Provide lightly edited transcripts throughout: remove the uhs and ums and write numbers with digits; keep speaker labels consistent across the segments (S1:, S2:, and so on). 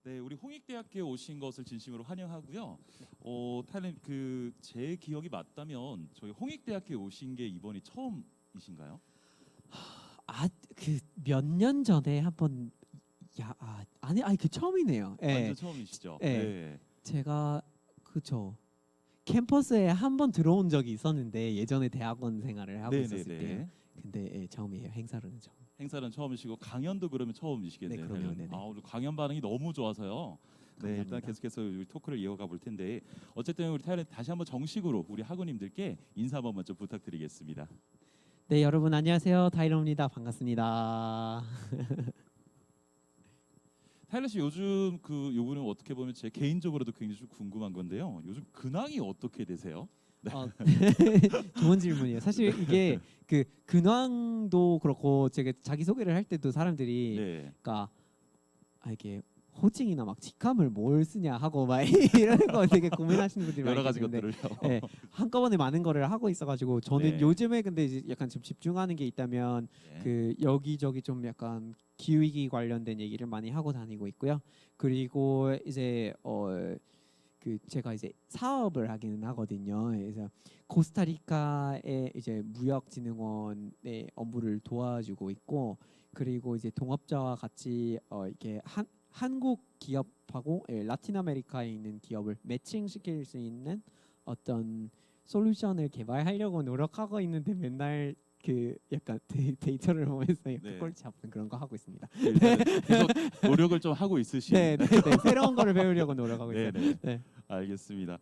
S1: 네, 우리 홍익대학교에 오신 것을 진심으로 환영하고요. 타일님 제 기억이 맞다면 저희 홍익대학교에 오신 게 이번이 처음이신가요?
S2: 그 몇 년 전에 한번 아니 그 처음이네요.
S1: 완전
S2: 예.
S1: 처음이시죠?
S2: 예.
S1: 네.
S2: 제가 그죠. 캠퍼스에 한 번 들어온 적이 있었는데 예전에 대학원 생활을 하고 있었을 때요.
S1: 네네네.
S2: 근데 처음이에요. 행사로는 처음.
S1: 행사는 처음이시고 강연도 그러면 처음이시겠네요.
S2: 네, 그럼요.
S1: 타일러님.
S2: 네네.
S1: 오늘 강연 반응이 너무 좋아서요. 네, 일단
S2: 감사합니다.
S1: 계속해서 우리 토크를 이어가 볼 텐데 어쨌든 우리 타일러님 다시 한번 정식으로 우리 학우님들께 인사 한번 먼저 부탁드리겠습니다.
S2: 네, 여러분 안녕하세요. 타이러입니다. 반갑습니다.
S1: 타일러 씨 요즘 요거는 어떻게 보면 제 개인적으로도 굉장히 좀 궁금한 건데요. 요즘 근황이 어떻게 되세요?
S2: 좋은 질문이에요. 사실 이게 그 근황도 그렇고 제가 자기 소개를 할 때도 사람들이
S1: 네.
S2: 그러니까 이게 호칭이나 막 직함을 뭘 쓰냐 하고 막 이런 거 되게 고민하시는 분들이 많이
S1: 여러 가지
S2: 계시는데
S1: 것들을요.
S2: 네, 한꺼번에 많은 거를 하고 있어가지고 저는
S1: 네.
S2: 요즘에 근데 이제 약간 좀 집중하는 게 있다면
S1: 네.
S2: 그 여기저기 좀 약간 기후위기 관련된 얘기를 많이 하고 다니고 있고요. 그리고 이제 그 제가 이제 사업을 하기는 하거든요. 그래서 코스타리카의 이제 무역진흥원의 업무를 도와주고 있고, 그리고 이제 동업자와 같이 이렇게 한국 기업하고 라틴 아메리카에 있는 기업을 매칭시킬 수 있는 어떤 솔루션을 개발하려고 노력하고 있는데 맨날 그 약간 데이터를 보면서
S1: 네.
S2: 꼴찌 아픈 그런 거 하고 있습니다.
S1: 일단은 계속 노력을 좀 하고 있으시네요.
S2: 네, 네, 네. 새로운 거를 배우려고 노력하고 있어요.
S1: 네네.
S2: 네.
S1: 알겠습니다.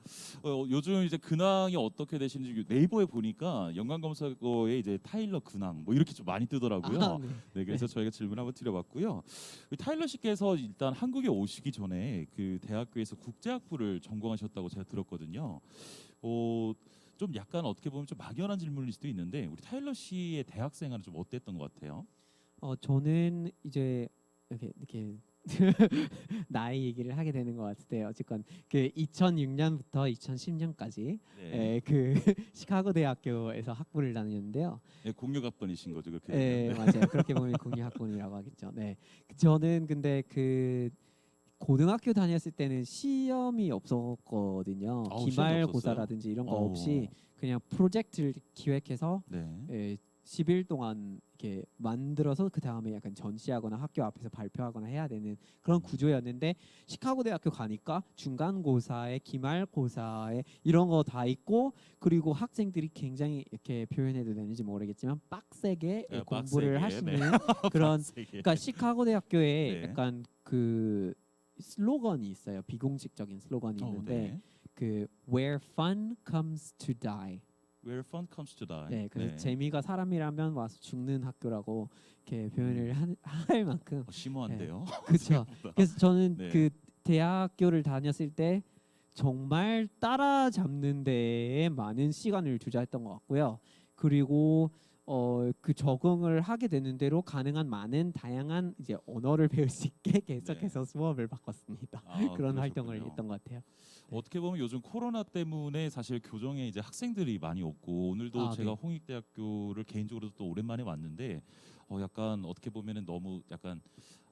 S1: 요즘 이제 근황이 어떻게 되시는지 네이버에 보니까 연관 검색어에 이제 타일러 근황 뭐 이렇게 좀 많이 뜨더라고요.
S2: 네.
S1: 네, 그래서 저희가 질문 한번 드려봤고요. 타일러 씨께서 일단 한국에 오시기 전에 그 대학교에서 국제학부를 전공하셨다고 제가 들었거든요. 좀 약간 어떻게 보면 좀 막연한 질문일 수도 있는데 우리 타일러 씨의 대학 생활은 좀 어땠던 것 같아요?
S2: 저는 이제 이렇게 나이 얘기를 하게 되는 것 같은데요. 어쨌건 그 2006년부터 2010년까지
S1: 네,
S2: 그 시카고 대학교에서 학부를 다녔는데요.
S1: 네 공유학번이신 거죠, 그렇게
S2: 네,
S1: 되면.
S2: 맞아요. 그렇게 보면 공유학번이라고 하겠죠. 네, 저는 근데 그 고등학교 다녔을 때는 시험이 없었거든요.
S1: 아우, 시험도 없었어요?
S2: 기말고사라든지 이런 거 없이
S1: 어,
S2: 그냥 프로젝트를 기획해서
S1: 네.
S2: 10일 동안 이렇게 만들어서 그 다음에 약간 전시하거나 학교 앞에서 발표하거나 해야 되는 그런 구조였는데 시카고 대학교 가니까 중간고사에 기말고사에 이런 거 다 있고 그리고 학생들이 굉장히 이렇게 표현해도 되는지 모르겠지만 빡세게
S1: 네,
S2: 공부를
S1: 빡세게, 네.
S2: 하시는 그런
S1: 빡세게.
S2: 그러니까 시카고 대학교에
S1: 네.
S2: 약간 그 슬로건이 있어요. 비공식적인 슬로건이 있는데
S1: 네.
S2: 그 Where fun comes to die.
S1: Where fun comes to die.
S2: 네, 그래서
S1: 네.
S2: 재미가 사람이라면 와서 죽는 학교라고 이렇게 표현을 할 만큼
S1: 심오한데요.
S2: 그렇죠. 그래서 저는
S1: 네.
S2: 그 대학교를 다녔을 때 정말 따라잡는 데에 많은 시간을 투자했던 것 같고요. 그리고 그 적응을 하게 되는 대로 가능한 많은 다양한 이제 언어를 배울 수 있게 계속해서 수업을 바꿨습니다. 그런 활동을
S1: 그러셨군요.
S2: 했던 것 같아요.
S1: 어떻게 보면 요즘 코로나 때문에 사실 교정에 이제 학생들이 많이 없고 오늘도 제가
S2: 네.
S1: 홍익대학교를 개인적으로도 또 오랜만에 왔는데 약간 어떻게 보면은 너무 약간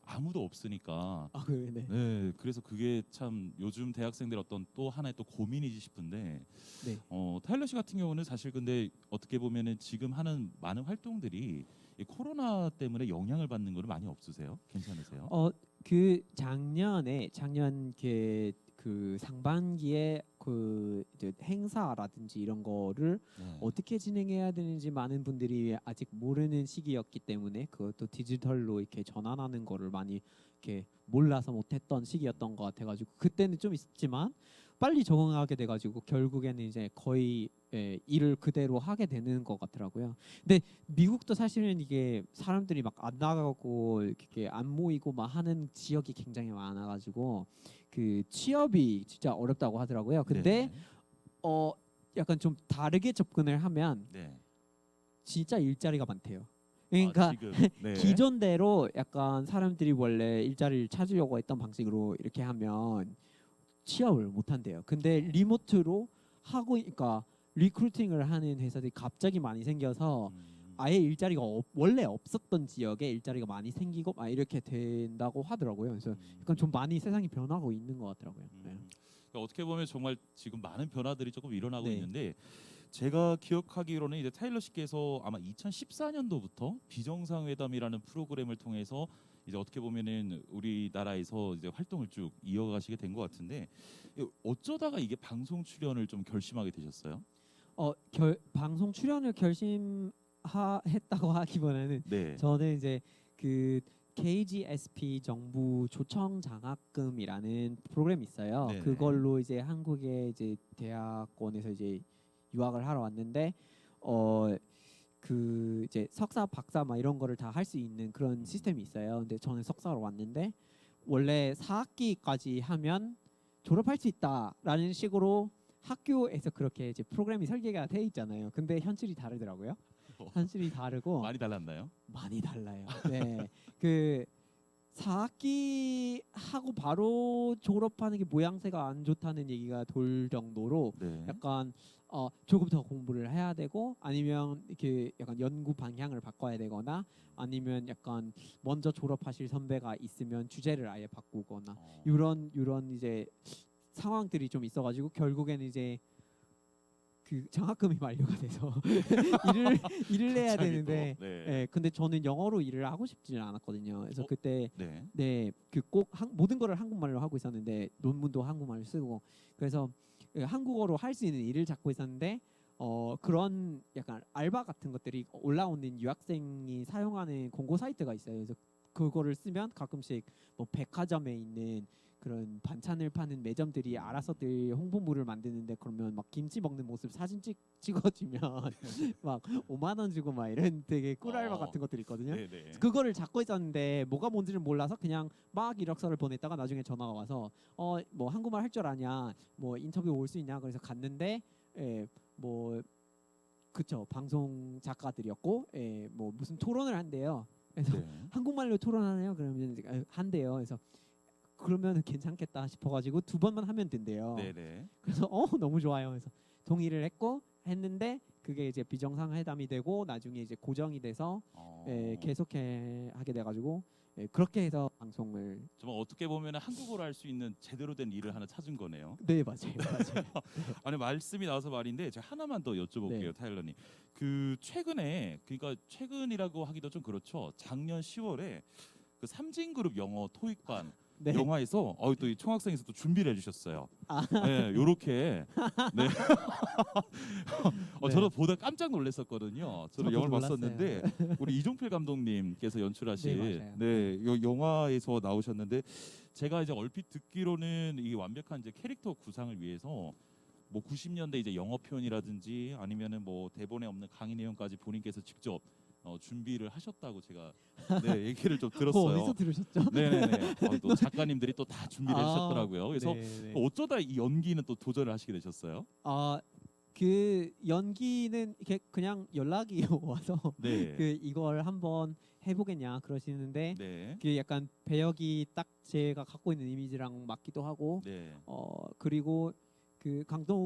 S1: 아무도 없으니까
S2: 네.
S1: 네, 그래서 그게 참 요즘 대학생들 어떤 또 하나의 또 고민이지 싶은데
S2: 네.
S1: 타일러 씨 같은 경우는 사실 근데 어떻게 보면은 지금 하는 많은 활동들이 이 코로나 때문에 영향을 받는 거는 많이 없으세요? 괜찮으세요?
S2: 그 작년 그 상반기에 그 이제 행사라든지 이런 거를
S1: 네.
S2: 어떻게 진행해야 되는지 많은 분들이 아직 모르는 시기였기 때문에 그것도 디지털로 이렇게 전환하는 거를 많이 이렇게 몰라서 못했던 시기였던 것 같아가지고 그때는 좀 있었지만 빨리 적응하게 돼가지고 결국에는 이제 거의 일을 그대로 하게 되는 것 같더라고요. 근데 미국도 사실은 이게 사람들이 막 안 나가고 이렇게 안 모이고 막 하는 지역이 굉장히 많아가지고 그 취업이 진짜 어렵다고 하더라고요. 근데
S1: 네.
S2: 약간 좀 다르게 접근을 하면
S1: 네.
S2: 진짜 일자리가 많대요. 그러니까
S1: 지금 네.
S2: 기존대로 약간 사람들이 원래 일자리를 찾으려고 했던 방식으로 이렇게 하면 취업을 못 한대요. 근데 리모트로 하고 그러니까 리크루팅을 하는 회사들이 갑자기 많이 생겨서 아예 일자리가 원래 없었던 지역에 일자리가 많이 생기고 막 이렇게 된다고 하더라고요. 그래서 약간 좀 많이 세상이 변하고 있는 것 같더라고요. 네.
S1: 그러니까 어떻게 보면 정말 지금 많은 변화들이 조금 일어나고
S2: 네.
S1: 있는데 제가 기억하기로는 이제 타일러 씨께서 아마 2014년도부터 비정상회담이라는 프로그램을 통해서 이제 어떻게 보면은 우리나라에서 이제 활동을 쭉 이어가시게 된 것 같은데 어쩌다가 이게 방송 출연을 좀 결심하게 되셨어요?
S2: 방송 출연을 결심했다고 하기보다는
S1: 네.
S2: 저는 이제 그 KGSP 정부 초청 장학금이라는 프로그램이 있어요.
S1: 네네.
S2: 그걸로 이제 한국의 이제 대학원에서 이제 유학을 하러 왔는데 그 이제 석사, 박사 막 이런 거를 다 할 수 있는 그런 시스템이 있어요. 근데 저는 석사로 왔는데 원래 4학기까지 하면 졸업할 수 있다라는 식으로 학교에서 그렇게 이제 프로그램이 설계가 돼 있잖아요. 근데 현실이 다르더라고요. 현실이 다르고
S1: 많이 달랐나요?
S2: 많이 달라요. 네. 그 4학기 하고 바로 졸업하는 게 모양새가 안 좋다는 얘기가 돌 정도로
S1: 네.
S2: 약간 조금 더 공부를 해야 되고 아니면 이렇게 약간 연구 방향을 바꿔야 되거나 아니면 약간 먼저 졸업하실 선배가 있으면 주제를 아예 바꾸거나 이런 이제 상황들이 좀 있어가지고 결국에는 이제 그 장학금이 만료가 돼서 일을 해야
S1: 갑자기
S2: 되는데
S1: 또, 네.
S2: 예, 근데 저는 영어로 일을 하고 싶지는 않았거든요. 그래서 그때
S1: 네.
S2: 네, 그 꼭 모든 거를 한국말로 하고 있었는데 논문도 한국말로 쓰고 그래서 한국어로 할 수 있는 일을 찾고 있었는데 그런 약간 알바 같은 것들이 올라오는 유학생이 사용하는 공고 사이트가 있어요. 그래서 그거를 쓰면 가끔씩 뭐 백화점에 있는 그런 반찬을 파는 매점들이 알아서들 홍보물을 만드는데 그러면 막 김치 먹는 모습 사진 찍어주면 막 5만 원 주고 막 이런 되게 꿀알바 같은 것들이 있거든요.
S1: 네네.
S2: 그거를 잡고 있었는데 뭐가 뭔지를 몰라서 그냥 막 이력서를 보냈다가 나중에 전화가 와서 뭐 한국말 할 줄 아냐 뭐 인터뷰 올 수 있냐 그래서 갔는데 뭐 그쵸 방송 작가들이었고 뭐 무슨 토론을 한대요. 그래서
S1: 네.
S2: 한국말로 토론하네요. 그러면 한대요. 그래서 그러면 괜찮겠다 싶어가지고 2번만 하면 된대요.
S1: 네네.
S2: 그래서 너무 좋아요. 그래서 동의를 했는데 그게 이제 비정상회담이 되고 나중에 이제 고정이 돼서 계속해 하게 돼가지고 그렇게 해서 방송을
S1: 정말 어떻게 보면 한국어로 할 수 있는 제대로 된 일을 하나 찾은 거네요.
S2: 네 맞아요. 맞아요.
S1: 아니 말씀이 나와서 말인데 제가 하나만 더 여쭤볼게요,
S2: 네.
S1: 타일러님. 그 최근에 그러니까 최근이라고 하기도 좀 그렇죠. 작년 10월에 그 삼진그룹 영어 토익반
S2: 네.
S1: 영화에서 또 이 총학생에서 또 준비를 해주셨어요.
S2: 아.
S1: 네, 요렇게. 네.
S2: 네.
S1: 저도 보다 깜짝 놀랐었거든요. 저도
S2: 저도
S1: 영화를
S2: 놀랐어요.
S1: 봤었는데 우리 이종필 감독님께서 연출하신
S2: 네, 맞아요.
S1: 네, 요 영화에서 나오셨는데 제가 이제 얼핏 듣기로는 이 완벽한 이제 캐릭터 구상을 위해서 뭐 90년대 이제 영어 표현이라든지 아니면은 뭐 대본에 없는 강의 내용까지 본인께서 직접 준비를 하셨다고 제가 네, 얘기를 좀 들었어요.
S2: 어디서 들으셨죠?
S1: 네네네. 또 작가님들이 또 다 준비를 해주셨더라고요. 그래서
S2: 네네.
S1: 어쩌다 이 연기는 또 도전을 하시게 되셨어요?
S2: 그 연기는 이렇게 그냥 연락이 와서
S1: 네.
S2: 그 이걸 한번 해보겠냐 그러시는데
S1: 네.
S2: 그 약간 배역이 딱 제가 갖고 있는 이미지랑 맞기도 하고
S1: 네.
S2: 그리고 그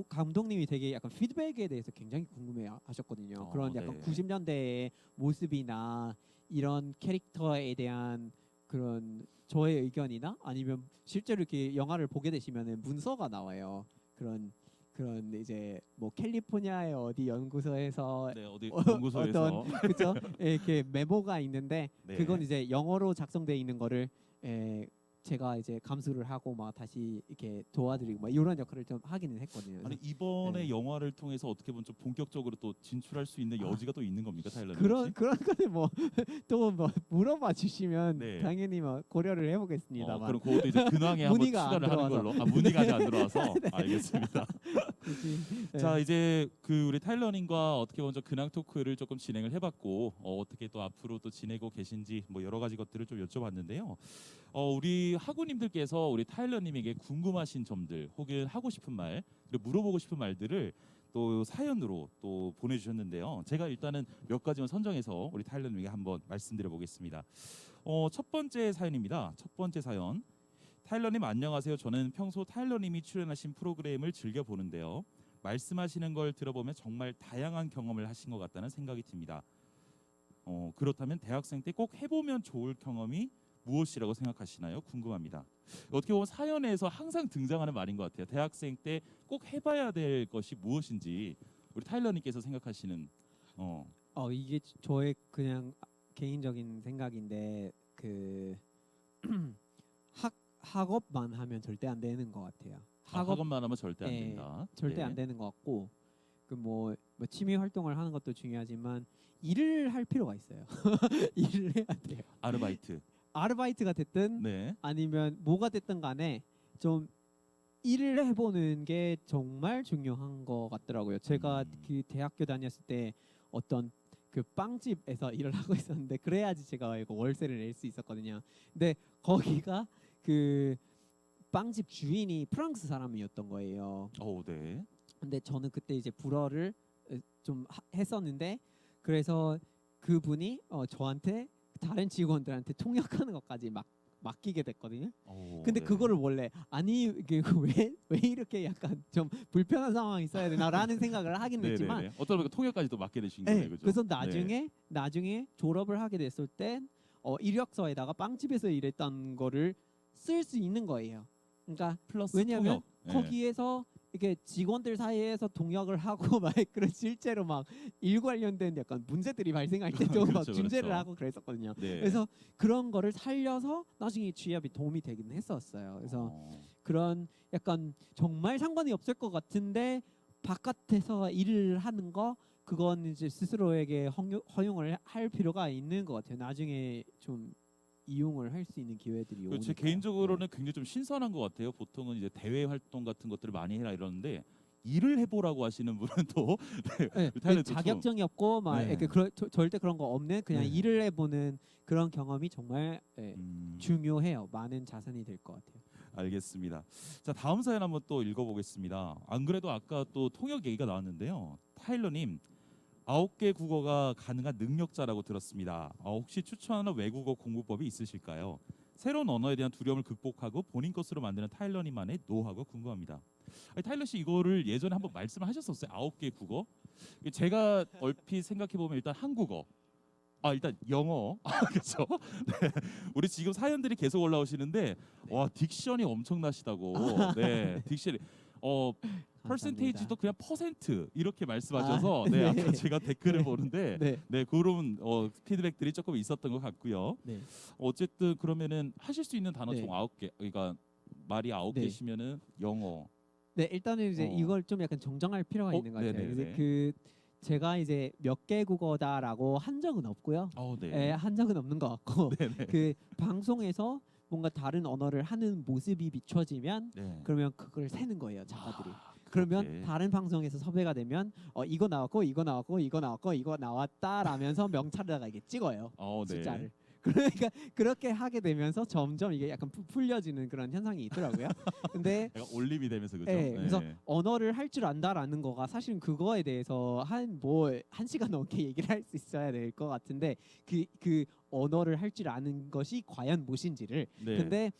S2: 감독님이 되게 약간 피드백에 대해서 굉장히 궁금해하셨거든요. 그런 약간
S1: 네.
S2: 90년대의 모습이나 이런 캐릭터에 대한 그런 저의 의견이나 아니면 실제로 이렇게 영화를 보게 되시면은 문서가 나와요. 그런 이제 뭐 캘리포니아의 어디 연구소에서
S1: 네, 어디 연구소에서
S2: 그죠? 이렇게 메모가 있는데
S1: 네.
S2: 그건 이제 영어로 작성되어 있는 거를 제가 이제 감수를 하고 막 다시 이렇게 도와드리고 막 이런 역할을 좀 하기는 했거든요.
S1: 아니 이번에
S2: 네.
S1: 영화를 통해서 어떻게 보면 좀 본격적으로 또 진출할 수 있는 여지가 또 있는 겁니까, 타일러님?
S2: 그런 거는 뭐 또 뭐 물어봐 주시면
S1: 네.
S2: 당연히 뭐 고려를 해보겠습니다만.
S1: 그럼 그것도 이제 근황에 한번
S2: 문의가 안
S1: 추가를 하는
S2: 들어와서.
S1: 걸로. 문의가 아직 안 들어와서 알겠습니다.
S2: 네.
S1: 자 이제 그 우리 타일러님과 어떻게 먼저 근황 토크를 조금 진행을 해봤고 어떻게 또 앞으로 또 지내고 계신지 뭐 여러 가지 것들을 좀 여쭤봤는데요. 우리 학우님들께서 우리 타일러님에게 궁금하신 점들 혹은 하고 싶은 말 그리고 물어보고 싶은 말들을 또 사연으로 또 보내주셨는데요. 제가 일단은 몇 가지만 선정해서 우리 타일러님에게 한번 말씀드려 보겠습니다. 첫 번째 사연입니다. 첫 번째 사연. 타일러님 안녕하세요. 저는 평소 타일러님이 출연하신 프로그램을 즐겨 보는데요. 말씀하시는 걸 들어보면 정말 다양한 경험을 하신 것 같다는 생각이 듭니다. 그렇다면 대학생 때 꼭 해보면 좋을 경험이 무엇이라고 생각하시나요? 궁금합니다. 어떻게 보면 사연에서 항상 등장하는 말인 것 같아요. 대학생 때 꼭 해봐야 될 것이 무엇인지 우리 타일러님께서 생각하시는
S2: 이게 저의 그냥 개인적인 생각인데 그 학업만 하면 절대 안 되는 것 같아요.
S1: 학업만 하면 절대 안
S2: 예,
S1: 된다.
S2: 절대
S1: 네.
S2: 안 되는 것 같고 그 뭐 취미 활동을 하는 것도 중요하지만 일을 할 필요가 있어요. 일을 해야 돼요.
S1: 아르바이트.
S2: 아르바이트가 됐든
S1: 네.
S2: 아니면 뭐가 됐든 간에 좀 일을 해보는 게 정말 중요한 것 같더라고요. 제가 그 대학교 다녔을 때 어떤 그 빵집에서 일을 하고 있었는데 그래야지 제가 이거 월세를 낼 수 있었거든요. 근데 거기가 그 빵집 주인이 프랑스 사람이었던 거예요.
S1: 네.
S2: 근데 저는 그때 이제 불어를 좀 했었는데 그래서 그분이 저한테 다른 직원들한테 통역하는 것까지 막 맡기게 됐거든요. 근데
S1: 네.
S2: 그거를 원래 아니 이게 왜 이렇게 약간 좀 불편한 상황이 있어야 되나라는 생각을 하긴 했지만
S1: 네네네. 어떤 분과 통역까지도 맡게 되신
S2: 네,
S1: 거예요, 그죠?
S2: 그래서 나중에 졸업을 하게 됐을 땐 이력서에다가 빵집에서 일했던 거를 쓸 수 있는 거예요. 그러니까
S1: 플러스
S2: 왜냐하면
S1: 통역. 네.
S2: 거기에서 이렇게 직원들 사이에서 동역을 하고 막 그런 실제로 막 일 관련된 약간 문제들이 발생할 때 좀
S1: 그렇죠,
S2: 중재를
S1: 그렇죠.
S2: 하고 그랬었거든요.
S1: 네.
S2: 그래서 그런 거를 살려서 나중에 취업이 도움이 되긴 했었어요. 그래서 그런 약간 정말 상관이 없을 것 같은데 바깥에서 일을 하는 거 그건 이제 스스로에게 허용을 할 필요가 있는 것 같아요. 나중에 좀 이용을 할 수 있는 기회들이 오니까.
S1: 제 개인적으로는 굉장히 좀 신선한 것 같아요. 보통은 이제 대외 활동 같은 것들을 많이 해라 이러는데 일을 해보라고 하시는 분은 또
S2: 네,
S1: 타일러도
S2: 자격증이 없고 막
S1: 네.
S2: 이렇게 절대 그런 거 없는 그냥
S1: 네.
S2: 일을 해보는 그런 경험이 정말 중요해요. 많은 자산이 될 것 같아요.
S1: 알겠습니다. 자, 다음 사연 한번 또 읽어보겠습니다. 안 그래도 아까 또 통역 얘기가 나왔는데요. 타일러님 9개 국어가 가능한 능력자라고 들었습니다. 혹시 추천하는 외국어 공부법이 있으실까요? 새로운 언어에 대한 두려움을 극복하고 본인 것으로 만드는 타일러님만의 노하우가 궁금합니다. 타일러 씨 이거를 예전에 한번 말씀하셨었어요. 9개 국어. 제가 얼핏 생각해 보면 일단 한국어, 일단 영어, 그렇죠? 네. 우리 지금 사연들이 계속 올라오시는데 와 딕션이 엄청나시다고. 네, 딕션이 퍼센테이지도 그냥 퍼센트 이렇게 말씀하셔서 네, 아까 제가 댓글을 보는데 네, 그런 피드백들이 조금 있었던 것 같고요.
S2: 네.
S1: 어쨌든 그러면은 하실 수 있는 단어
S2: 네.
S1: 총 9개, 그러니까 말이 9개시면은 영어.
S2: 네, 일단은 이제 이걸 좀 약간 정정할 필요가 있는 것 같아요.
S1: 네네네.
S2: 이제 제가 이제 몇 개 국어다라고 한 적은 없고요.
S1: 네.
S2: 한 적은 없는 것 같고
S1: 네네.
S2: 그 방송에서 뭔가 다른 언어를 하는 모습이 비춰지면
S1: 네.
S2: 그러면 그걸 세는 거예요, 작가들이. 그러면
S1: 그렇게.
S2: 다른 방송에서 섭외가 되면 이거 나왔고 이거 나왔고 이거 나왔고 이거 나왔다라면서 명찰에다가 이게 찍어요. 숫자를.
S1: 네.
S2: 그러니까 그렇게 하게 되면서 점점 이게 약간 풀려지는 그런 현상이 있더라고요. 근데
S1: 약간 올림이 되면서 그죠?
S2: 네, 그래서 언어를 할 줄 안다라는 거가 사실은 그거에 대해서 한 시간 넘게 얘기를 할 수 있어야 될 것 같은데 그 언어를 할 줄 아는 것이 과연 무엇인지를.
S1: 네.
S2: 근데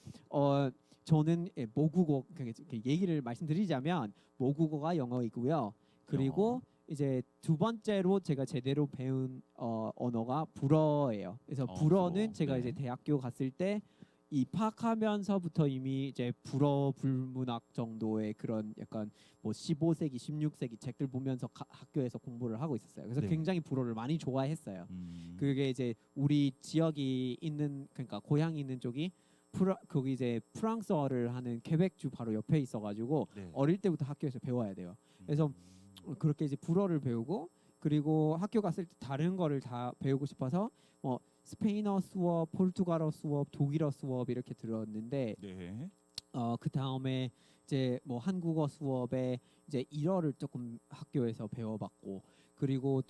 S2: 저는 모국어 얘기를 말씀드리자면 모국어가 영어이고요. 그리고 이제 두 번째로 제가 제대로 배운 언어가 불어예요. 그래서 불어는
S1: 불어.
S2: 제가
S1: 네.
S2: 이제 대학교 갔을 때 입학하면서부터 이미 이제 불어 불문학 정도의 그런 약간 뭐 15세기, 16세기 책들 보면서 학교에서 공부를 하고 있었어요. 그래서
S1: 네.
S2: 굉장히 불어를 많이 좋아했어요. 그게 이제 우리 지역이 있는 그러니까 고향이 있는 쪽이 거기 이제 프랑스어를 하는 퀘벡주 바로 옆에 있어가지고
S1: 네.
S2: 어릴 때부터 학교에서 배워야 돼요. 그래서 그렇게 이제 불어를 배우고 그리고 학교 갔을 때 다른 거를 다 배우고 싶어서 뭐 스페인어 수업, 포르투갈어 수업, 독일어 수업 이렇게 들었는데
S1: 네.
S2: 그 다음에 이제 뭐 한국어 수업에 이제 일어를 조금 학교에서 배워봤고 그리고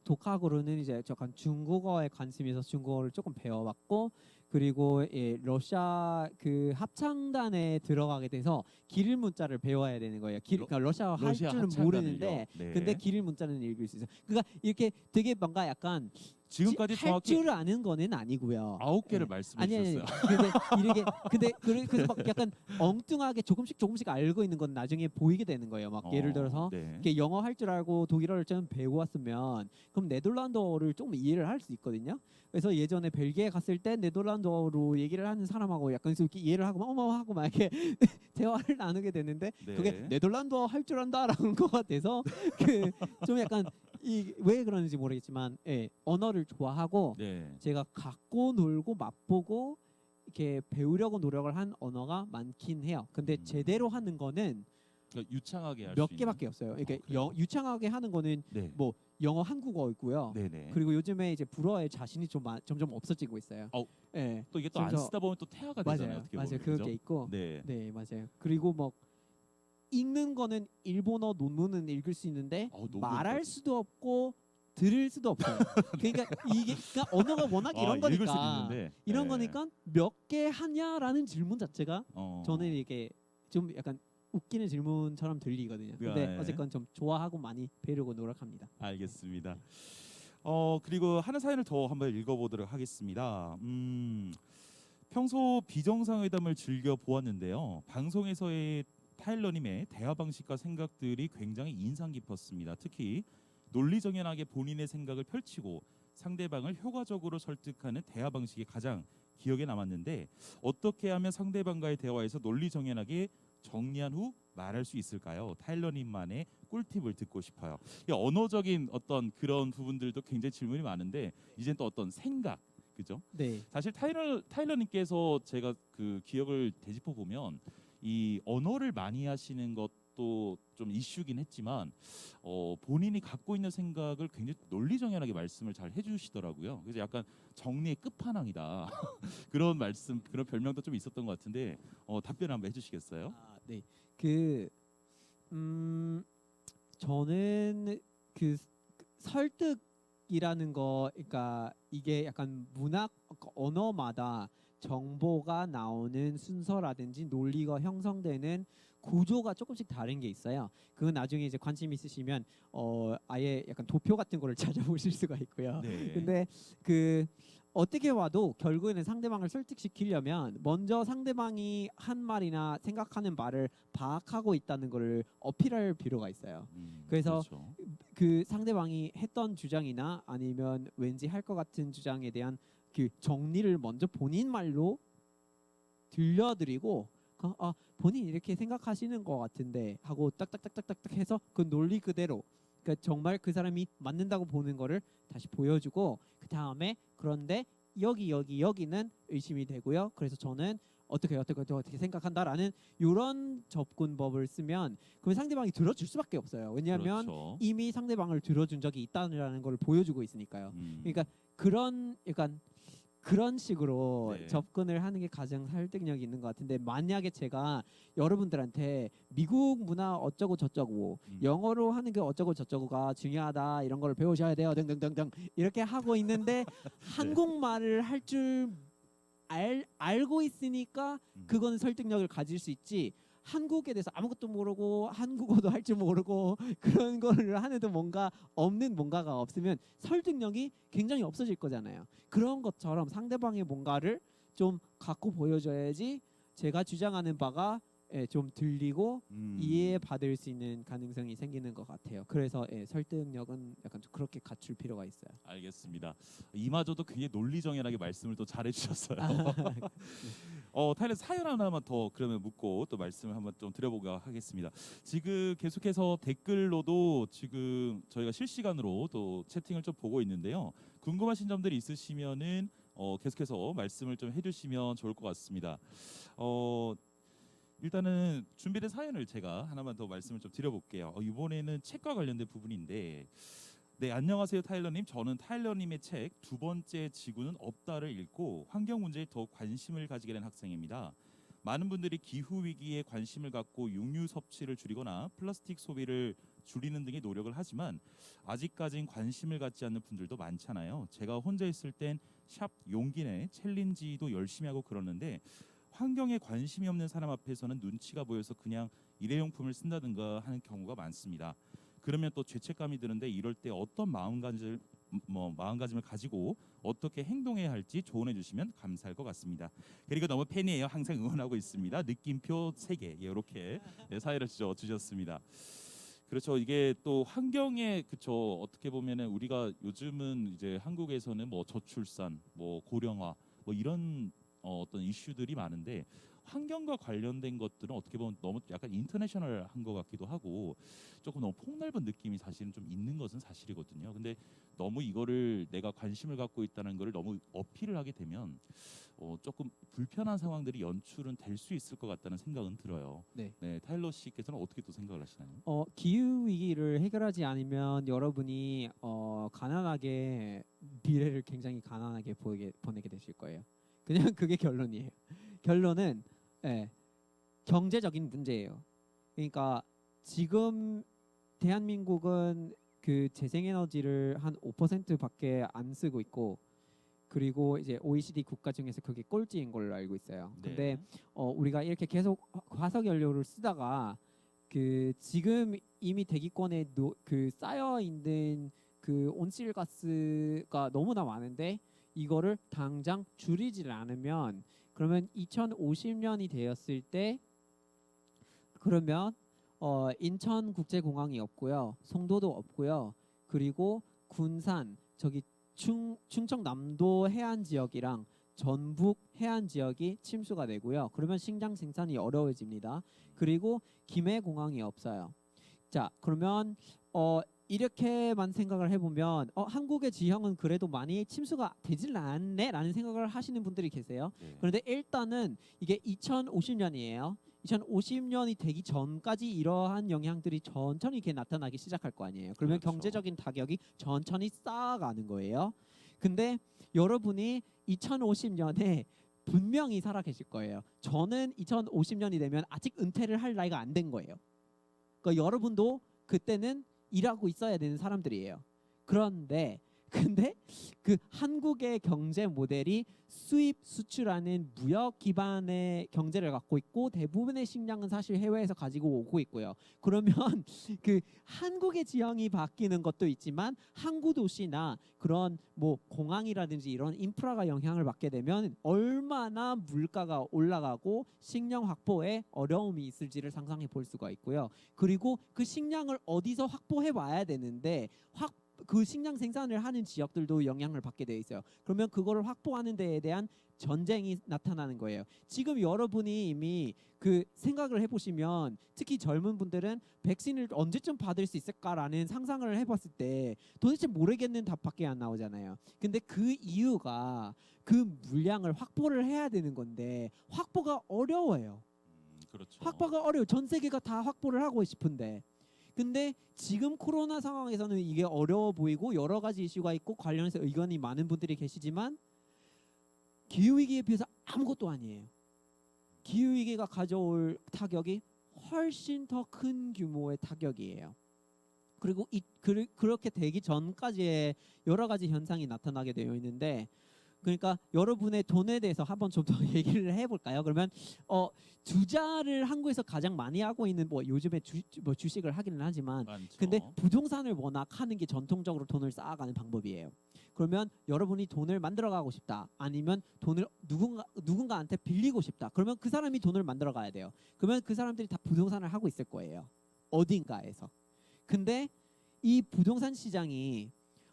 S2: 독학으로는 이제 약간 중국어에 관심이 있어서 중국어를 조금 배워봤고 그리고 러시아 그 합창단에 들어가게 돼서 기릴 문자를 배워야 되는 거예요. 그러니까 러시아어 할 줄은
S1: 합창단을요?
S2: 모르는데
S1: 네.
S2: 근데 기릴 문자는 읽을 수 있어요. 그러니까 이렇게 되게 뭔가 약간
S1: 지금까지
S2: 할
S1: 정확히
S2: 줄 아는 거는 아니고요.
S1: 9개를 말씀해
S2: 아니
S1: 주셨어요.
S2: 근데 그래서 막 약간 엉뚱하게 조금씩 알고 있는 건 나중에 보이게 되는 거예요. 막 예를 들어서
S1: 네.
S2: 이렇게 영어 할 줄 알고 독일어를 좀 왔으면 그럼 네덜란드어를 조금 이해를 할 수 있거든요. 그래서 예전에 벨기에 갔을 때 네덜란드어로 얘기를 하는 사람하고 약간 이렇게 이해를 하고 막 어머 하고 막 이렇게 대화를 나누게 되는데 그게
S1: 네.
S2: 네덜란드어 할 줄 안다라는 것 같아서 그 좀 약간 이 왜 그러는지 모르겠지만 예, 언어를 좋아하고
S1: 네.
S2: 제가 갖고 놀고 맛보고 이렇게 배우려고 노력을 한 언어가 많긴 해요. 근데 제대로 하는 거는
S1: 그러니까 유창하게 할 수
S2: 몇
S1: 있는.
S2: 개밖에 없어요. 그러니까
S1: 그래요?
S2: 유창하게 하는 거는
S1: 네.
S2: 뭐 영어, 한국어 있고요.
S1: 네네.
S2: 그리고 요즘에 이제 불어의 자신이 좀 점점 없어지고 있어요.
S1: 어,
S2: 예.
S1: 또 이게 또 안
S2: 그래서
S1: 쓰다 보면 또 태화가 되잖아요.
S2: 맞아요,
S1: 어떻게
S2: 맞아요.
S1: 보면
S2: 그게
S1: 그죠?
S2: 있고,
S1: 네.
S2: 네, 맞아요. 그리고 뭐 읽는 거는 일본어 논문은 읽을 수 있는데 말할
S1: 논문까지.
S2: 수도 없고 들을 수도 없어요. 그러니까 이게 그러니까 언어가 워낙 이런
S1: 읽을 수는
S2: 거니까
S1: 있는데.
S2: 이런
S1: 네.
S2: 거니까 몇 개 하냐라는 질문 자체가 저는 이게 좀 약간 웃기는 질문처럼 들리거든요. 근데
S1: 네.
S2: 어쨌건 좀 좋아하고 많이 배우려고 노력합니다.
S1: 알겠습니다. 그리고 하나 사연을 더 한번 읽어보도록 하겠습니다. 평소 비정상회담을 즐겨 보았는데요. 방송에서의 타일러님의 대화 방식과 생각들이 굉장히 인상 깊었습니다. 특히 논리정연하게 본인의 생각을 펼치고 상대방을 효과적으로 설득하는 대화 방식이 가장 기억에 남았는데 어떻게 하면 상대방과의 대화에서 논리정연하게 정리한 후 말할 수 있을까요? 타일러님만의 꿀팁을 듣고 싶어요. 이 언어적인 어떤 그런 부분들도 굉장히 질문이 많은데 이제 또 어떤 생각, 그죠?
S2: 네,
S1: 사실 타일러님께서 제가 그 기억을 되짚어 보면 이 언어를 많이 하시는 것도 좀 이슈긴 했지만 본인이 갖고 있는 생각을 굉장히 논리정연하게 말씀을 잘 해주시더라고요. 그래서 약간 정리의 끝판왕이다 그런 말씀, 그런 별명도 좀 있었던 것 같은데 답변 한번 해주시겠어요?
S2: 아, 네. 그 저는 그 설득이라는 거, 그러니까 이게 약간 문학 언어마다 정보가 나오는 순서라든지 논리가 형성되는 구조가 조금씩 다른 게 있어요. 그건 나중에 이제 관심 있으시면 아예 약간 도표 같은 거를 찾아보실 수가 있고요.
S1: 네.
S2: 근데 그 어떻게 와도 결국에는 상대방을 설득시키려면 먼저 상대방이 한 말이나 생각하는 말을 파악하고 있다는 것을 어필할 필요가 있어요. 그래서
S1: 그렇죠.
S2: 그 상대방이 했던 주장이나 아니면 왠지 할 것 같은 주장에 대한 그 정리를 먼저 본인 말로 들려드리고 본인 이렇게 생각하시는 것 같은데 하고 딱딱딱딱딱 해서 그 논리 그대로 그러니까 정말 그 사람이 맞는다고 보는 거를 다시 보여주고 그 다음에 그런데 여기는 의심이 되고요. 그래서 저는 어떻게 생각한다라는 이런 접근법을 쓰면 그러면 상대방이 들어줄 수밖에 없어요. 왜냐하면
S1: 그렇죠.
S2: 이미 상대방을 들어준 적이 있다는 걸 보여주고 있으니까요. 그러니까 그런 약간 그런 식으로
S1: 네.
S2: 접근을 하는 게 가장 설득력이 있는 것 같은데 만약에 제가 여러분들한테 미국 문화 어쩌고 저쩌고 영어로 하는 게 어쩌고 저쩌고가 중요하다 이런 걸 배우셔야 돼요 등등등등 이렇게 하고 있는데 한국말을 할 줄 알고 있으니까 그건 설득력을 가질 수 있지 한국에 대해서 아무것도 모르고 한국어도 할 줄 모르고 그런 거를 하는데 뭔가 없는 뭔가가 없으면 설득력이 굉장히 없어질 거잖아요. 그런 것처럼 상대방의 뭔가를 좀 갖고 보여줘야지 제가 주장하는 바가 좀 들리고 이해받을 수 있는 가능성이 생기는 것 같아요. 그래서 설득력은 약간 좀 그렇게 갖출 필요가 있어요.
S1: 알겠습니다. 이마저도 굉장히 논리정연하게 말씀을 또 잘해주셨어요. 타일러 사연 하나만 더 그러면 묻고 또 말씀을 한번 좀 드려보가 하겠습니다. 지금 계속해서 댓글로도 지금 저희가 실시간으로 또 채팅을 좀 보고 있는데요. 궁금하신 점들이 있으시면은 계속해서 말씀을 좀 해주시면 좋을 것 같습니다. 일단은 준비된 사연을 제가 하나만 더 말씀을 좀 드려볼게요. 이번에는 책과 관련된 부분인데 네, 안녕하세요 타일러님. 저는 타일러님의 책 두 번째 지구는 없다를 읽고 환경 문제에 더욱 관심을 가지게 된 학생입니다. 많은 분들이 기후 위기에 관심을 갖고 육류 섭취를 줄이거나 플라스틱 소비를 줄이는 등의 노력을 하지만 아직까진 관심을 갖지 않는 분들도 많잖아요. 제가 혼자 있을 땐 샵 용기내 챌린지도 열심히 하고 그러는데 환경에 관심이 없는 사람 앞에서는 눈치가 보여서 그냥 일회용품을 쓴다든가 하는 경우가 많습니다. 그러면 또 죄책감이 드는데 이럴 때 어떤 마음가짐을 가지고 어떻게 행동해야 할지 조언해 주시면 감사할 것 같습니다. 그리고 너무 팬이에요. 항상 응원하고 있습니다. 느낌표 3개 이렇게 사연을 주셨습니다. 그렇죠. 이게 또 환경에 그쵸. 어떻게 보면은 우리가 요즘은 이제 한국에서는 뭐 저출산, 뭐 고령화, 뭐 이런 어떤 이슈들이 많은데 환경과 관련된 것들은 어떻게 보면 너무 약간 인터내셔널한 것 같기도 하고 조금 너무 폭넓은 느낌이 사실은 좀 있는 것은 사실이거든요. 근데 너무 이거를 내가 관심을 갖고 있다는 거를 너무 어필을 하게 되면 조금 불편한 상황들이 연출은 될 수 있을 것 같다는 생각은 들어요.
S2: 네.
S1: 네, 타일러 씨께서는 어떻게 또 생각을 하시나요?
S2: 기후 위기를 해결하지 않으면 여러분이 가난하게 미래를 굉장히 가난하게 보내게 되실 거예요. 그냥 그게 결론이에요. 결론은 예, 경제적인 문제예요. 그러니까 지금 대한민국은 그 재생에너지를 한 5%밖에 안 쓰고 있고 그리고 이제 OECD 국가 중에서 그게 꼴찌인 걸로 알고 있어요. 근데
S1: 네.
S2: 우리가 이렇게 계속 화석 연료를 쓰다가 그 지금 이미 대기권에 그 쌓여 있는 그 온실가스가 너무나 많은데 이거를 당장 줄이지를 않으면 그러면 2050년이 되었을 때 그러면 인천국제공항이 없고요, 송도도 없고요, 그리고 군산 저기 충청남도 해안 지역이랑 전북 해안 지역이 침수가 되고요. 그러면 식량 생산이 어려워집니다. 그리고 김해공항이 없어요. 자, 그러면 이렇게만 생각을 해보면 한국의 지형은 그래도 많이 침수가 되질 않네라는 생각을 하시는 분들이 계세요.
S1: 네.
S2: 그런데 일단은 이게 2050년이에요. 2050년이 되기 전까지 이러한 영향들이 천천히 이렇게 나타나기 시작할 거 아니에요. 그러면
S1: 그렇죠.
S2: 경제적인 타격이 천천히 쌓아가는 거예요. 근데 여러분이 2050년에 분명히 살아 계실 거예요. 저는 2050년이 되면 아직 은퇴를 할 나이가 안 된 거예요. 그러니까 여러분도 그때는 일하고 있어야 되는 사람들이에요. 그런데 근데 그 한국의 경제 모델이 수입 수출하는 무역 기반의 경제를 갖고 있고 대부분의 식량은 사실 해외에서 가지고 오고 있고요. 그러면 그 한국의 지형이 바뀌는 것도 있지만 항구 도시나 그런 뭐 공항이라든지 이런 인프라가 영향을 받게 되면 얼마나 물가가 올라가고 식량 확보에 어려움이 있을지를 상상해 볼 수가 있고요. 그리고 그 식량을 어디서 확보해 와야 되는데 그 식량 생산을 하는 지역들도 영향을 받게 돼 있어요. 그러면 그거를 확보하는 데에 대한 전쟁이 나타나는 거예요. 지금 여러분이 이미 그 생각을 해보시면 특히 젊은 분들은 백신을 언제쯤 받을 수 있을까라는 상상을 해봤을 때 도대체 모르겠는 답밖에 안 나오잖아요. 근데 그 이유가 그 물량을 확보를 해야 되는 건데 확보가 어려워요.
S1: 그렇죠.
S2: 확보가 어려워. 전 세계가 다 확보를 하고 싶은데. 근데 지금 코로나 상황에서는 이게 어려워 보이고 여러 가지 이슈가 있고 관련해서 의견이 많은 분들이 계시지만 기후위기에 비해서 아무것도 아니에요. 기후위기가 가져올 타격이 훨씬 더 큰 규모의 타격이에요. 그리고 그렇게 되기 전까지의 여러 가지 현상이 나타나게 되어 있는데 그러니까 여러분의 돈에 대해서 한번 좀 더 얘기를 해볼까요? 그러면 투자를 한국에서 가장 많이 하고 있는 뭐 요즘에 주식을 하기는 하지만
S1: 많죠.
S2: 근데 부동산을 워낙 하는 게 전통적으로 돈을 쌓아가는 방법이에요. 그러면 여러분이 돈을 만들어가고 싶다. 아니면 돈을 누군가한테 빌리고 싶다. 그러면 그 사람이 돈을 만들어 가야 돼요. 그러면 그 사람들이 다 부동산을 하고 있을 거예요. 어딘가에서. 근데 이 부동산 시장이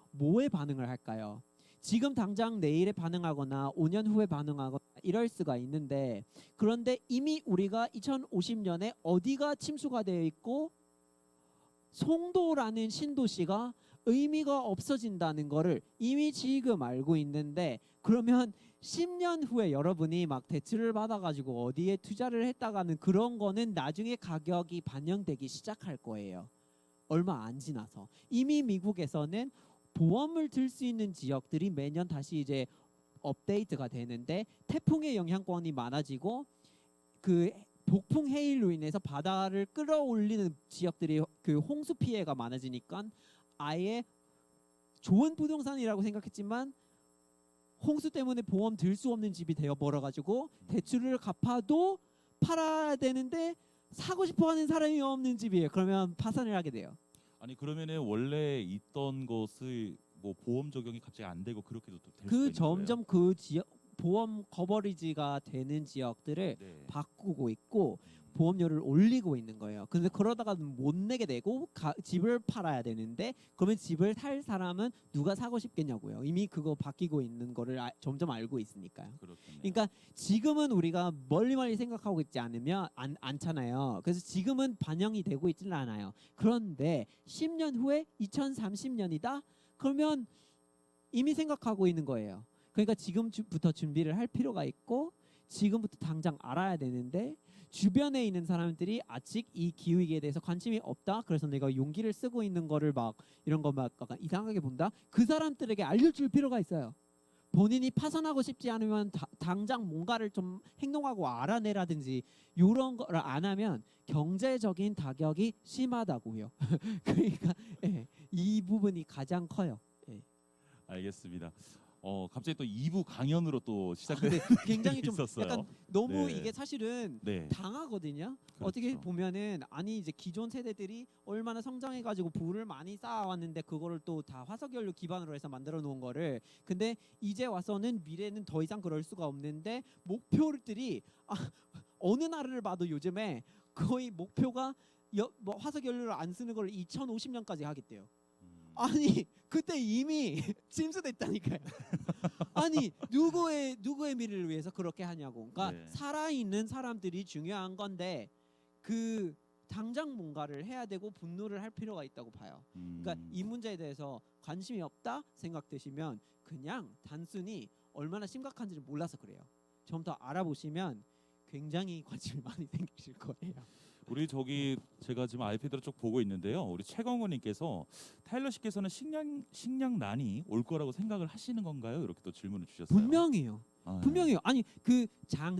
S2: 뭐에 반응을 할까요? 지금 당장 내일에 반응하거나 5년 후에 반응하거나 이럴 수가 있는데 그런데 이미 우리가 2050년에 어디가 침수가 되어 있고 송도라는 신도시가 의미가 없어진다는 거를 이미 지금 알고 있는데 그러면 10년 후에 여러분이 막 대출을 받아가지고 어디에 투자를 했다가는 그런 거는 나중에 가격이 반영되기 시작할 거예요. 얼마 안 지나서. 이미 미국에서는 보험을 들 수 있는 지역들이 매년 다시 이제 업데이트가 되는데 태풍의 영향권이 많아지고 그 폭풍 해일로 인해서 바다를 끌어올리는 지역들이 그 홍수 피해가 많아지니까 아예 좋은 부동산이라고 생각했지만 홍수 때문에 보험 들 수 없는 집이 되어 버려가지고 대출을 갚아도 팔아야 되는데 사고 싶어하는 사람이 없는 집이에요. 그러면 파산을 하게 돼요.
S1: 아니 그러면은 원래 있던 것을 뭐 보험 적용이 갑자기 안 되고 그렇게도 될 수가
S2: 그
S1: 있는 거예요?
S2: 점점 그 지역 보험 커버리지가 되는 지역들을
S1: 네.
S2: 바꾸고 있고 보험료를 올리고 있는 거예요. 근데 그러다가 못 내게 되고 집을 팔아야 되는데 그러면 집을 살 사람은 누가 사고 싶겠냐고요. 이미 그거 바뀌고 있는 거를 점점 알고 있으니까요.
S1: 그렇군요.
S2: 그러니까 지금은 우리가 멀리 생각하고 있지 않잖아요. 그래서 지금은 반영이 되고 있지는 않아요. 그런데 10년 후에 2030년이다? 그러면 이미 생각하고 있는 거예요. 그러니까 지금부터 준비를 할 필요가 있고 지금부터 당장 알아야 되는데 주변에 있는 사람들이 아직 이 기후위기에 대해서 관심이 없다. 그래서 내가 용기를 쓰고 있는 거를 막 이런 거 막 약간 이상하게 본다. 그 사람들에게 알려줄 필요가 있어요. 본인이 파산하고 싶지 않으면 당장 뭔가를 좀 행동하고 알아내라든지 이런 거를 안 하면 경제적인 타격이 심하다고요. 그러니까 예, 이 부분이 가장 커요. 예.
S1: 알겠습니다. 갑자기 또 2부 강연으로 또 시작된
S2: 근데 굉장히 좀
S1: 있었어요.
S2: 약간 너무
S1: 네.
S2: 이게 사실은
S1: 네.
S2: 당하거든요.
S1: 그렇죠.
S2: 어떻게 보면은 아니 이제 기존 세대들이 얼마나 성장해가지고 부를 많이 쌓아왔는데 그거를 또 다 화석연료 기반으로 해서 만들어 놓은 거를 근데 이제 와서는 미래는 더 이상 그럴 수가 없는데 목표들이 어느 나라를 봐도 요즘에 거의 목표가 뭐 화석연료를 안 쓰는 걸 2050년까지 하겠대요. 아니 그때 이미 침수됐다니까요. 아니 누구의 미래를 위해서 그렇게 하냐고. 그러니까
S1: 네.
S2: 살아있는 사람들이 중요한 건데 그 당장 뭔가를 해야 되고 분노를 할 필요가 있다고 봐요. 그러니까 이 문제에 대해서 관심이 없다 생각되시면 그냥 단순히 얼마나 심각한지를 몰라서 그래요. 좀 더 알아보시면 굉장히 관심이 많이 생기실 거예요.
S1: 우리 저기 제가 지금 아이패드로 쭉 보고 있는데요. 우리 최광호님께서 타일러 씨께서는 식량난이 올 거라고 생각을 하시는 건가요? 이렇게 또 질문을 주셨어요.
S2: 분명해요.
S1: 아,
S2: 분명해요. 아니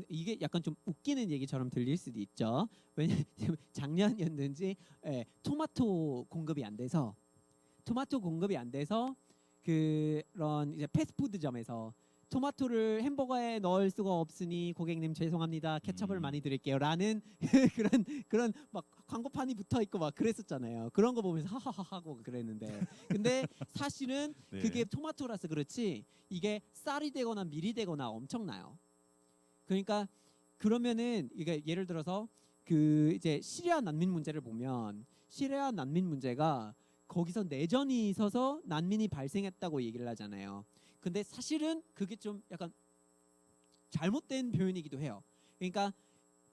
S2: 이게 약간 좀 웃기는 얘기처럼 들릴 수도 있죠. 왜냐면 작년이었는지 토마토 공급이 안 돼서 그런 이제 패스트푸드점에서 토마토를 햄버거에 넣을 수가 없으니 고객님 죄송합니다. 케첩을 많이 드릴게요라는 그런 막 광고판이 붙어 있고 막 그랬었잖아요. 그런 거 보면서 하하하 하고 그랬는데 근데 사실은
S1: 네.
S2: 그게 토마토라서 그렇지 이게 쌀이 되거나 밀이 되거나 엄청나요. 그러니까 그러면은 이게 예를 들어서 그 이제 시리아 난민 문제를 보면 시리아 난민 문제가 거기서 내전이 있어서 난민이 발생했다고 얘기를 하잖아요. 근데 사실은 그게 좀 약간 잘못된 표현이기도 해요. 그러니까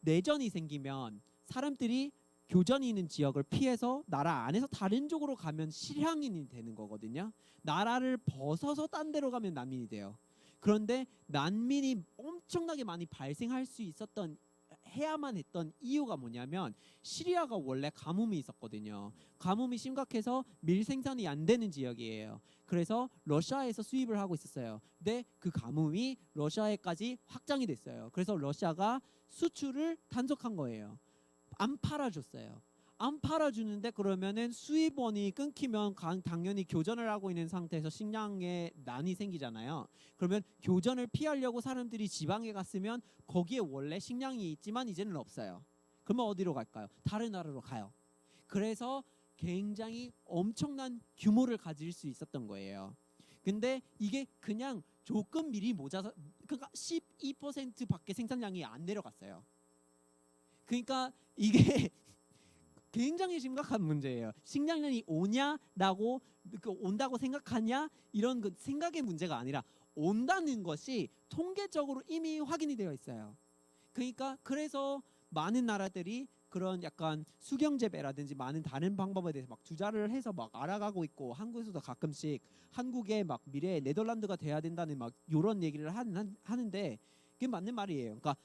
S2: 내전이 생기면 사람들이 교전이 있는 지역을 피해서 나라 안에서 다른 쪽으로 가면 실향인이 되는 거거든요. 나라를 벗어서 딴 데로 가면 난민이 돼요. 그런데 난민이 엄청나게 많이 발생할 수 있었던 해야만 했던 이유가 뭐냐면 시리아가 원래 가뭄이 있었거든요. 가뭄이 심각해서 밀 생산이 안 되는 지역이에요. 그래서 러시아에서 수입을 하고 있었어요. 근데 그 가뭄이 러시아에까지 확장이 됐어요. 그래서 러시아가 수출을 단속한 거예요. 안 팔아줬어요. 안 팔아주는데 그러면은 수입원이 끊기면 당연히 교전을 하고 있는 상태에서 식량에 난이 생기잖아요. 그러면 교전을 피하려고 사람들이 지방에 갔으면 거기에 원래 식량이 있지만 이제는 없어요. 그러면 어디로 갈까요? 다른 나라로 가요. 그래서 굉장히 엄청난 규모를 가질 수 있었던 거예요. 근데 이게 그냥 조금 미리 모자서 그러니까 12%밖에 생산량이 안 내려갔어요. 그러니까 이게 굉장히 심각한 문제예요. 식량난이 오냐라고 온다고 생각하냐 이런 그 생각의 문제가 아니라 온다는 것이 통계적으로 이미 확인이 되어 있어요. 그러니까 그래서 많은 나라들이 그런 약간 수경재배라든지 많은 다른 방법에 대해서 막 투자를 해서 막 알아가고 있고 한국에서도 가끔씩 한국의 막 미래에 네덜란드가 돼야 된다는 막 이런 얘기를 하는데 그게 맞는 말이에요. 그러니까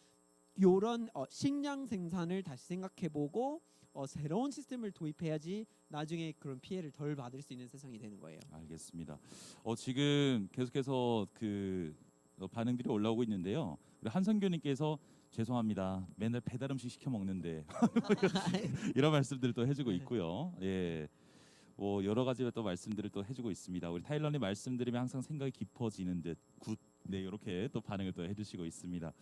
S2: 이런 식량 생산을 다시 생각해보고 새로운 시스템을 도입해야지 나중에 그런 피해를 덜 받을 수 있는 세상이 되는 거예요.
S1: 알겠습니다. 지금 계속해서 그 반응들이 올라오고 있는데요. 우리 한성규님께서 죄송합니다. 맨날 배달 음식 시켜 먹는데 이런 말씀들을 또 해주고 있고요. 예, 뭐 여러 가지 또 말씀들을 또 해주고 있습니다. 우리 타일러님 말씀드리면 항상 생각이 깊어지는 듯 굿. 네, 이렇게 또 반응을 또 해주시고 있습니다.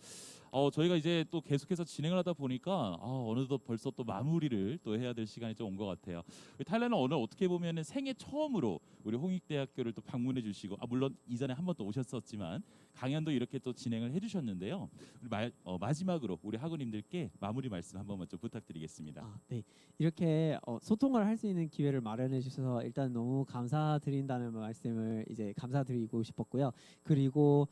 S1: 저희가 이제 또 계속해서 진행을 하다 보니까 어느덧 벌써 또 마무리를 또 해야 될 시간이 좀 온 것 같아요. 우리 타일러는 오늘 어떻게 보면은 생애 처음으로 우리 홍익대학교를 또 방문해 주시고, 물론 이전에 한 번 또 오셨었지만 강연도 이렇게 또 진행을 해주셨는데요. 우리 마지막으로 우리 학우님들께 마무리 말씀 한 번만 좀 부탁드리겠습니다.
S2: 네. 이렇게 소통을 할 수 있는 기회를 마련해 주셔서 일단 너무 감사드린다는 말씀을 이제 감사드리고 싶었고요. 그리고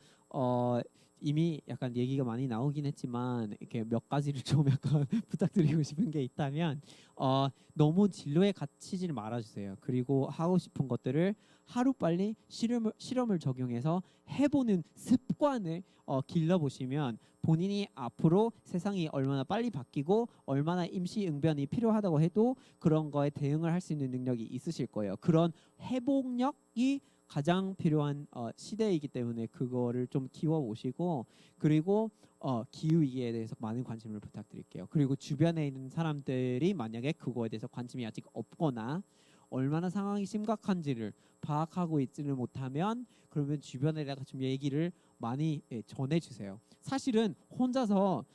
S2: 이미 약간 얘기가 많이 나오긴 했지만 이렇게 몇 가지를 좀 약간 부탁드리고 싶은 게 있다면 너무 진로에 갇히지 말아주세요. 그리고 하고 싶은 것들을 하루빨리 실험을 적용해서 해보는 습관을 길러보시면 본인이 앞으로 세상이 얼마나 빨리 바뀌고 얼마나 임시응변이 필요하다고 해도 그런 거에 대응을 할 수 있는 능력이 있으실 거예요. 그런 회복력이 가장 필요한 시대이기 때문에 그거를 좀 키워보시고, 그리고 기후위기에 대해서 많은 관심을 부탁드릴게요. 그리고 주변에 있는 사람들이 만약에 그거에 대해서 관심이 아직 없거나 얼마나 상황이 심각한지를 파악하고 있지를 못하면 그러면 주변에다가 좀 얘기를 많이 전해주세요. 사실은 혼자서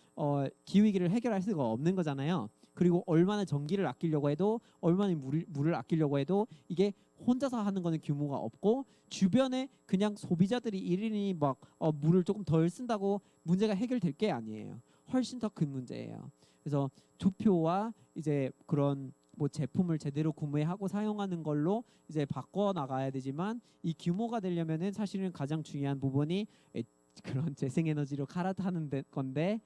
S2: 기후위기를 해결할 수가 없는 거잖아요. 그리고 얼마나 전기를 아끼려고 해도 얼마나 물을 아끼려고 해도 이게 혼자서 하는 거는 규모가 없고, 주변에 그냥 소비자들이 일인이 막 물을 조금 덜 쓴다고 문제가 해결될 게 아니에요. 훨씬 더 큰 문제예요. 그래서 투표와 이제 그런 뭐 제품을 제대로 구매하고 사용하는 걸로 이제 바꿔 나가야 되지만, 이 규모가 되려면은 사실은 가장 중요한 부분이 그런 재생에너지로 갈아타는 건데,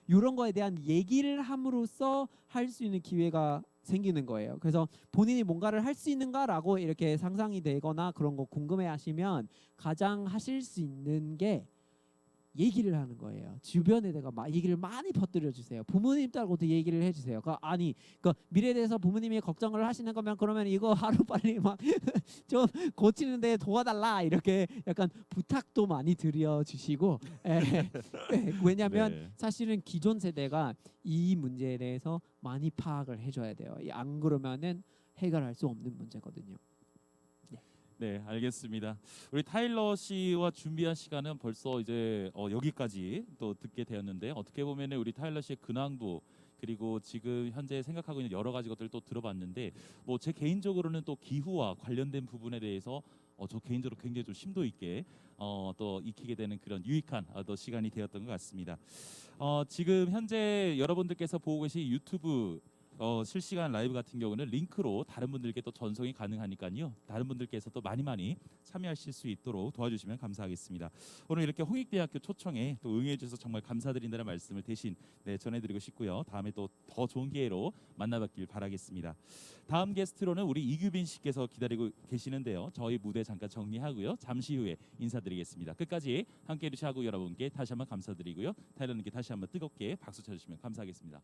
S2: 이런 거에 대한 얘기를 함으로써 할 수 있는 기회가 생기는 거예요. 그래서 본인이 뭔가를 할 수 있는가라고 이렇게 상상이 되거나 그런 거 궁금해하시면 가장 하실 수 있는 게 얘기를 하는 거예요. 주변에다가 얘기를 많이 퍼뜨려 주세요. 부모님들하고도 얘기를 해주세요. 그 미래에 대해서 부모님이 걱정을 하시는 거면 그러면 이거 하루 빨리 막 좀 고치는데 도와달라 이렇게 약간 부탁도 많이 드려 주시고, 왜냐하면
S1: 네.
S2: 사실은 기존 세대가 이 문제에 대해서 많이 파악을 해줘야 돼요. 안 그러면은 해결할 수 없는 문제거든요.
S1: 네, 알겠습니다. 우리 타일러 씨와 준비한 시간은 벌써 이제 여기까지 또 듣게 되었는데, 어떻게 보면 우리 타일러 씨의 근황도, 그리고 지금 현재 생각하고 있는 여러 가지 것들을 또 들어봤는데, 뭐 제 개인적으로는 또 기후와 관련된 부분에 대해서 저 개인적으로 굉장히 좀 심도 있게 또 익히게 되는 그런 유익한 또 시간이 되었던 것 같습니다. 지금 현재 여러분들께서 보고 계신 유튜브 실시간 라이브 같은 경우는 링크로 다른 분들께 또 전송이 가능하니까요. 다른 분들께서 또 많이 참여하실 수 있도록 도와주시면 감사하겠습니다. 오늘 이렇게 홍익대학교 초청에 또 응해 주셔서 정말 감사드린다는 말씀을 대신 전해드리고 싶고요. 다음에 또 더 좋은 기회로 만나뵙길 바라겠습니다. 다음 게스트로는 우리 이규빈 씨께서 기다리고 계시는데요. 저희 무대 잠깐 정리하고요. 잠시 후에 인사드리겠습니다. 끝까지 함께해 주신 학우 여러분께 다시 한번 감사드리고요. 타일러님께 다시 한번 뜨겁게 박수 쳐주시면 감사하겠습니다.